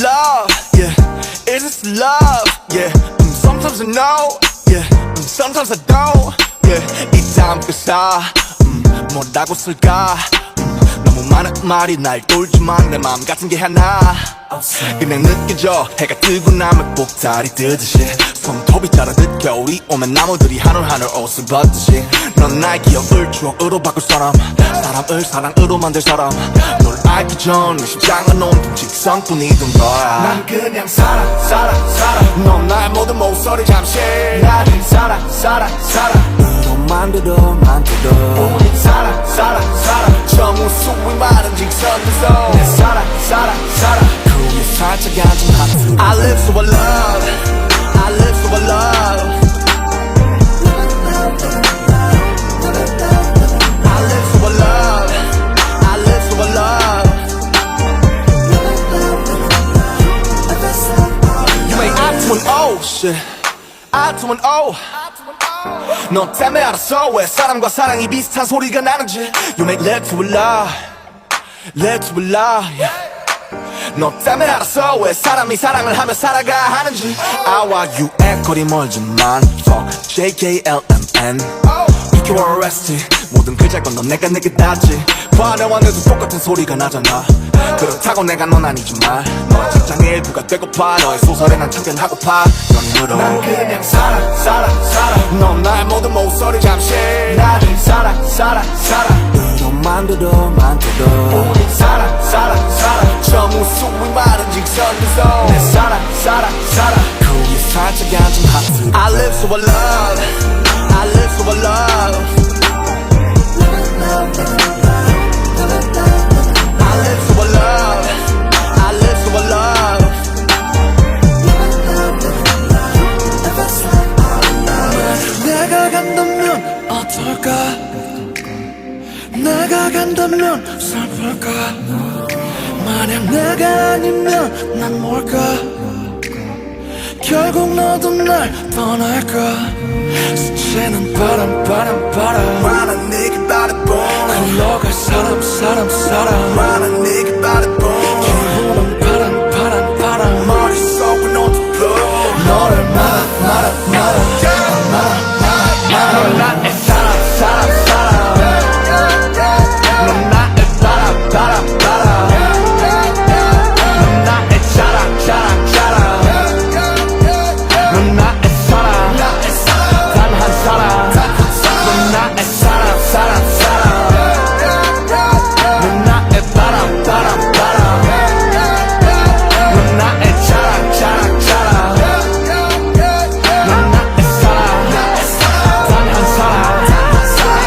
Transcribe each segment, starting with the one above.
love? Yeah. Is this love? Yeah. Sometimes I know. Yeah. Sometimes I don't. Yeah. 이 다음 가사 뭐라고 쓸까? 너무 많은 말이 날 돌지만 내 마음 같은 게 하나 그냥 느껴져. 해가 뜨고 나면 꼭다리 뜨듯이 손톱이 자라듯 겨울이 오면 나무들이 하늘하늘 옷을 벗듯이 넌 나의 기억을 추억으로 바꿀 사람, 사람을 사랑으로 만들 사람. 널 알기 전에 심장은 온통 직선뿐이던 거야. 난 그냥 살아 넌 나의 모든 목소리 잠시 나를 살아 만들어 우린 살아 정우 수위 마른 직선에서 내 살아 그 위에 살짝 앉은 하트. I live so I love, I live so I love, I live so I love, I live so I love. You make I to an O shit, I to an O. 너 때문에 알았어 왜 사람과 사랑이 비슷한 소리가 나는지. You make love to a lie, love to a lie, yeah. 너 때문에 알았어 왜 사람이 사랑을 하며 살아가 하는지. I와 U의 거리 멀지만 Fuck JKLMN You are arrested 모든 글자건 넌 내가 내게 닿지. 봐 너와 내도 똑같은 소리가 나잖아. 그렇다고 내가 넌 아니지만 너의 책장의 일부가 되고파. 너의 소설에 난 참견하고파. 연으로 난 그냥 살아 넌 나의 모든 목소리 잠시 나를 살아 으로 만들어 우린 살아 정우 수위 마른 직선에서 내 살아 그 위에 살짝 앉은 하트. I live so I love, I live so I love, I live so I love, I live so I love. 내가 간다면 어떨까? 내가 간다면 슬플까? 만약 내가 아니면 난 뭘까? 결국 너도 날 떠날까? 스치는 바람 많은 네게 바라본 흘러갈 사람 많은 네게 바라본 기분은 바람 머릿속은 온통 너를 말아 넌 나의 사람 넌 나의 바람 넌 나의 자랑 넌 나의 사랑 단 한 사람 넌 나의 사랑 넌 나의 바람 넌 나의 자랑 넌 나의 사랑 단 한 사람.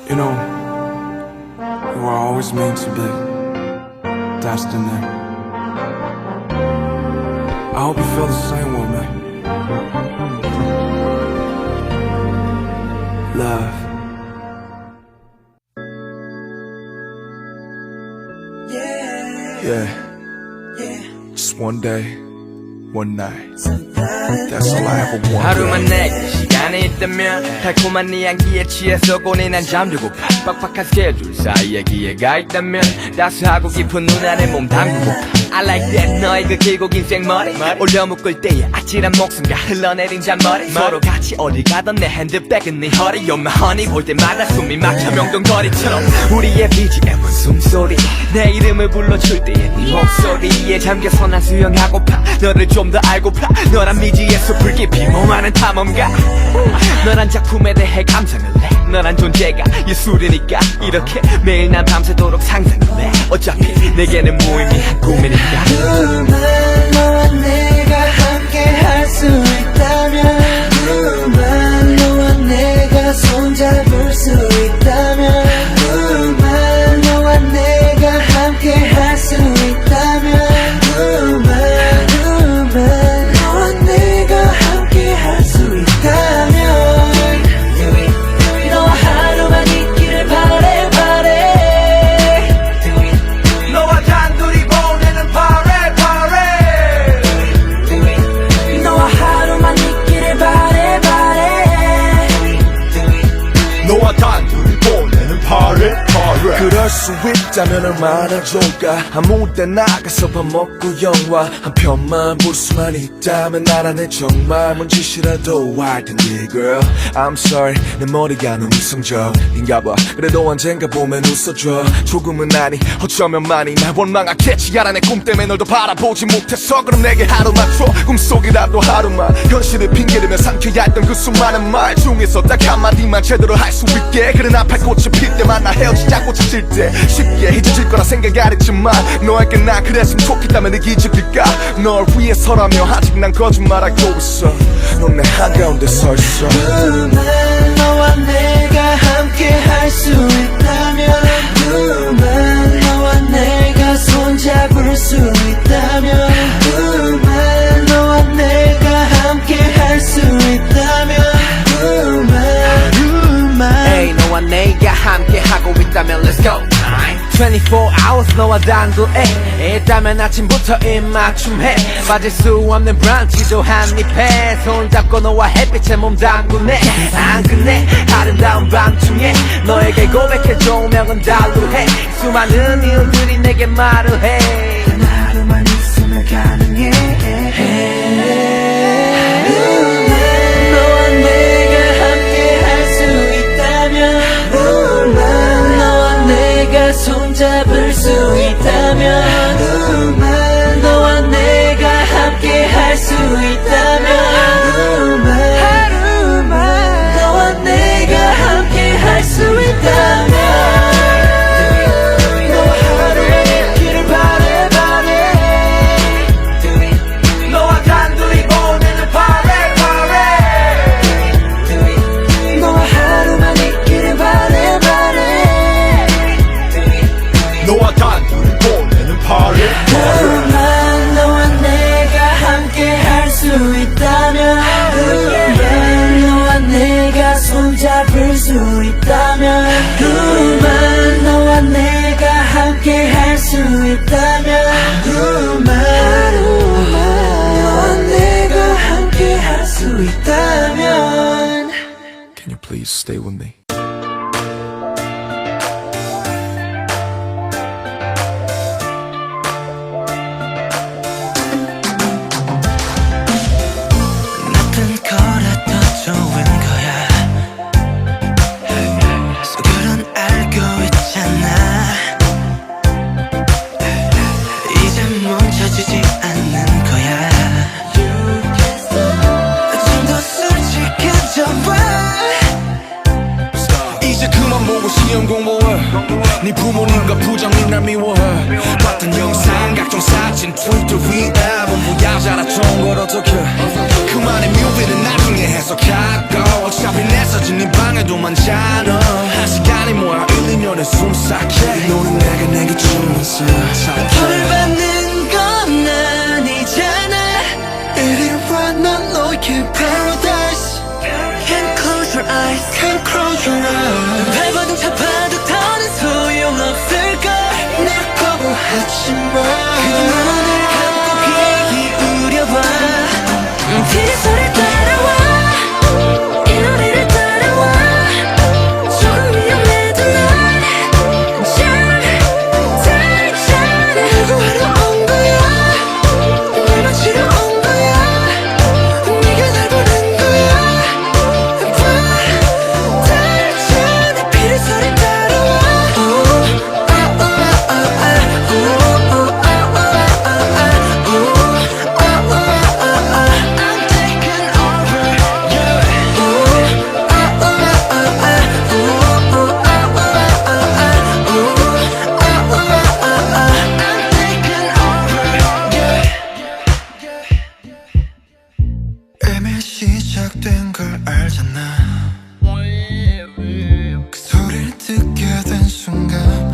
You know, you were always meant to be destined. I hope you feel the same way, man. Love. Yeah. Just one day, one night. That's all I ever wanted. 하루만 내게 시간이 있다면 달콤한 네 향기에 취해서 고뇌 난 잠들고파. 빡빡한 스케줄 사이에 기회가 있다면 따스하고 깊은 눈 안에 몸 담그고파. I like that 너의 그 길고 긴 생머리 올려 묶을 때의 아찔한 목숨과 흘러내린 잔머리 서로 같이 어딜 가던 내 핸드백은 네 허리 You're my honey 볼 때마다 숨이 막혀 명동거리처럼 우리의 BGM은 숨소리 내 이름을 불러줄 때의 네 목소리에 잠겨서 난 수영하고파. 너를 좀 더 알고파. 너란 미지의 숲을 깊이 몸하는 탐험가. 너란 작품에 대해 감상을 해. 너란 존재가 예술이니까 이렇게 매일 난 밤새도록 상상을 해. 어차피 내게는 무의미한 꿈이니까. 그만 너와 내가 함께 할 수 있다면 그만 너와 내가 손잡을 수 있다면 그만 너와 내가 함께 할 수 있다면 그만 너와 내가 함께 할 수 있다면 너와 하루만 있기를 바래 너와 단둘이 보내는 파레 너와 하루만 있기를 바래 너와 단둘이 보내는 파레 그럴 수 있다 있다면 얼마나 좋을까. 아무 때 나가서 밥 먹고 영화 한 편만 볼 수만 있다면 나라네 정말 뭔 짓이라도 할 텐데 girl I'm sorry 내 머리가 너무 이성적인가봐. 그래도 언젠가 보면 웃어줘. 조금은 아니 어쩌면 많이 날 원망하겠지. 알아 내 꿈 때문에 널 더 바라보지 못해서. 그럼 내게 하루만 줘. 꿈속이라도 하루만. 현실을 핑계대며 삼켜야 했던 그 수많은 말 중에서 딱 한마디만 제대로 할 수 있게. 그래 나 팔꽃이 필 때만 나 헤어지자 꽃이 질 때 쉽게 잊어질 거라 생각 안 했지만 너에게 난 그랬으면 좋겠다면 내 기적일까. 널 위해서라며 아직 난 거짓말하고 있어. 넌 내 한가운데 서 있어. 너와 내가 함께 할 수 있다면 너와 내가 손잡을 수 있다면 너와 내가 함께 할 수 있다면 Hey 너와 내가 함께 하고 있다면 Let's go 24 hours 너와 단둘에 있다면 아침부터 입맞춤해. 빠질 수 없는 브런치도 한입해. 손잡고 너와 햇빛에 몸 담그네. 안 끝내 아름다운 밤중에 너에게 고백해 조명은 달루해. 수많은 이유들이 내게 말을 해. 단 하루만 있으면 가능해. 너와 내가 함께 할 수 있다면 너와 내가 손잡을 수 있다면 너와 내가 함께 할 수 있다면 너와 내가 함께 할 수 있다면 너와 하루에 있기를 바래 너와 단둘이 보내는 바래 너와 하루만 있기를 바래 너와 단둘이 보내는 party 너와 내가 함께 할 수 있다면 너와 내가 손잡을 수 있다면 너와 내가 함께 할 수 있다면 너와 내가 함께 할 수 있다면 Can you please stay with me? 나쁜 거라도 좋은 거야 속으론 알고 있잖아 이제 멈춰지지 않는 거야 좀 더 솔직해져봐 이제 그만 보고 시험 공부해. 네 부모님과 부장님 날 미워해. 봤던 영상 각종 사진 트위터 앨범 뭐야 잘했던 걸 어떡해. 그만의 뮤비는 나중에 해석하고 어차피 내 사진 네 방에도 많잖아. 한 시간이 뭐야 1-2년에 숨삭해. 너는 내게 주면서 벌 받는 건 아니잖아 이리 와 난 너의 paradise Can't close your eyes Can't close your eyes 발버둥 잡아도 더는 소용없을걸 날 거부하지마 그만을 감고 귀 기울여봐 뒤에 소리 따라와 이 노래를 따라와 조금 위험해도 난 잘했잖아 누구하러 온 거야 날 맞추러 온 거야 네가 날 보낸 거야 달잖아 비를 소리 따라와 I'm taking over I'm taking over 이미 시작된 걸 알잖아 그 소리를 듣게 된 순간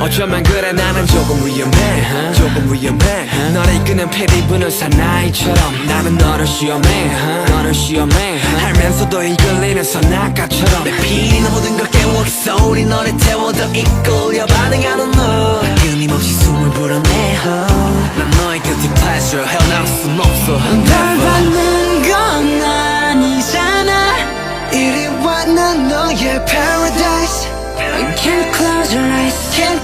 어쩌면 그래 나는 조금 위험해 조금 위험해 너를 이끄는 패리 부는 사나이처럼 나는 너를 시험해 너를 시험해 알면서도 이끌리는 선악가처럼 내 피리는 모든 걸 깨워 그 소리 너를 태워도 이끌려 반응하는 너 끊임없이 숨을 불어내 난 너의 guilty pleasure 헤어나올 순 없어 날 받는 건 아니잖아 이리 와 난 너의 paradise Can't close your eyes Can't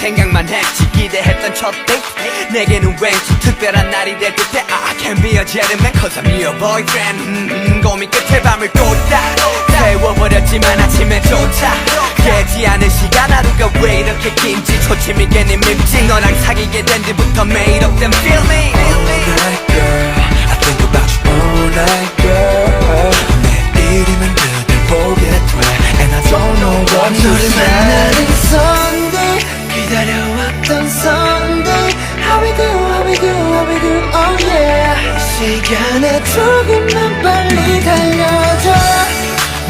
생각만 했지 기대했던 첫 데이트 내게는 왠지 특별한 날이 될 듯해 I can be a gentleman cause I'm your boyfriend 고민 끝에 밤을 꽂다 세워버렸지만 아침에조차 깨지 않은 시간 하루가 왜 이렇게 긴지 초침이 괜히 밉지 너랑 사귀게 된 뒤부터 매일 없던 feeling All night girl I think about you all night girl 내일이면 그댈 보게 돼 And I don't know what to 너를 say 만나는 Sunday 기다려왔던 Sunday How we do, how we do, how we do, oh yeah 시간에 조금만 빨리 달려줘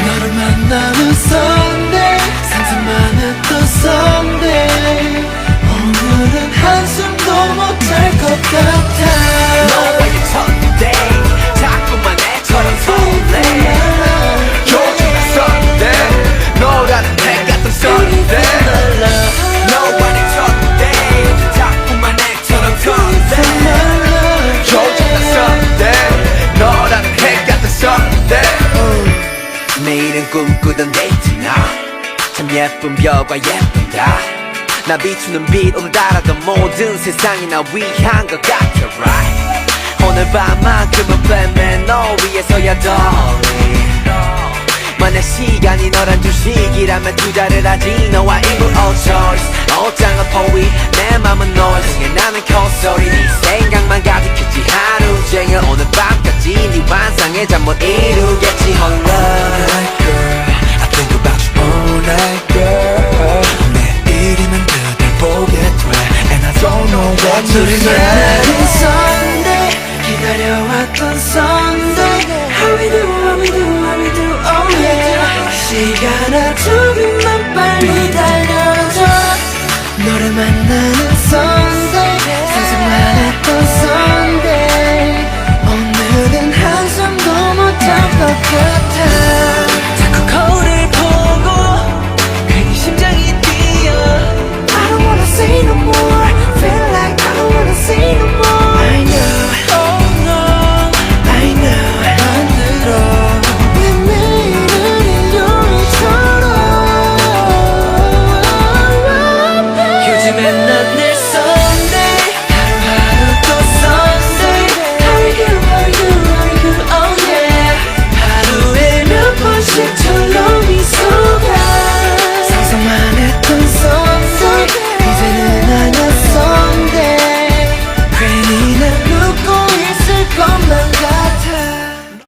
너를 만나는 Sunday 상상만 했던 Sunday 오늘은 한숨도 못 잘 것 같아 너와의 첫 데이트 자꾸만 애처럼 설레 요즘 Sunday 너라는 해 같은 Sunday 너와의 첫 데이트 자꾸만 애처럼 설레 요즘 Sunday 너라는 해 같은 Sunday 매일은 꿈꾸던 데이트 나참 예쁜 별과 예쁘다 나 비추는 빛 오늘따라도 모든 세상이 나 위한 것 같아 right 오늘 밤만큼은 빼면 너 위해서야 darling 만약 시간이 너란 주식이라면 투자를 하지 너와 인물 all choice 옷장은 포위 내 맘은 널 향해 나는 콧소리 네 생각만 가득했지 하루 종일 오늘 밤까지 네 환상의 잠 못 이루겠지 hold up All night girl I think about you all night girl 내일이면 그댈 보게 돼 And I don't know what to 너를 say 만나는 Sunday 기다려왔던 Sunday How we do, how we do, how we do, oh yeah 시간아 조금만 빨리 달려줘 너를 만나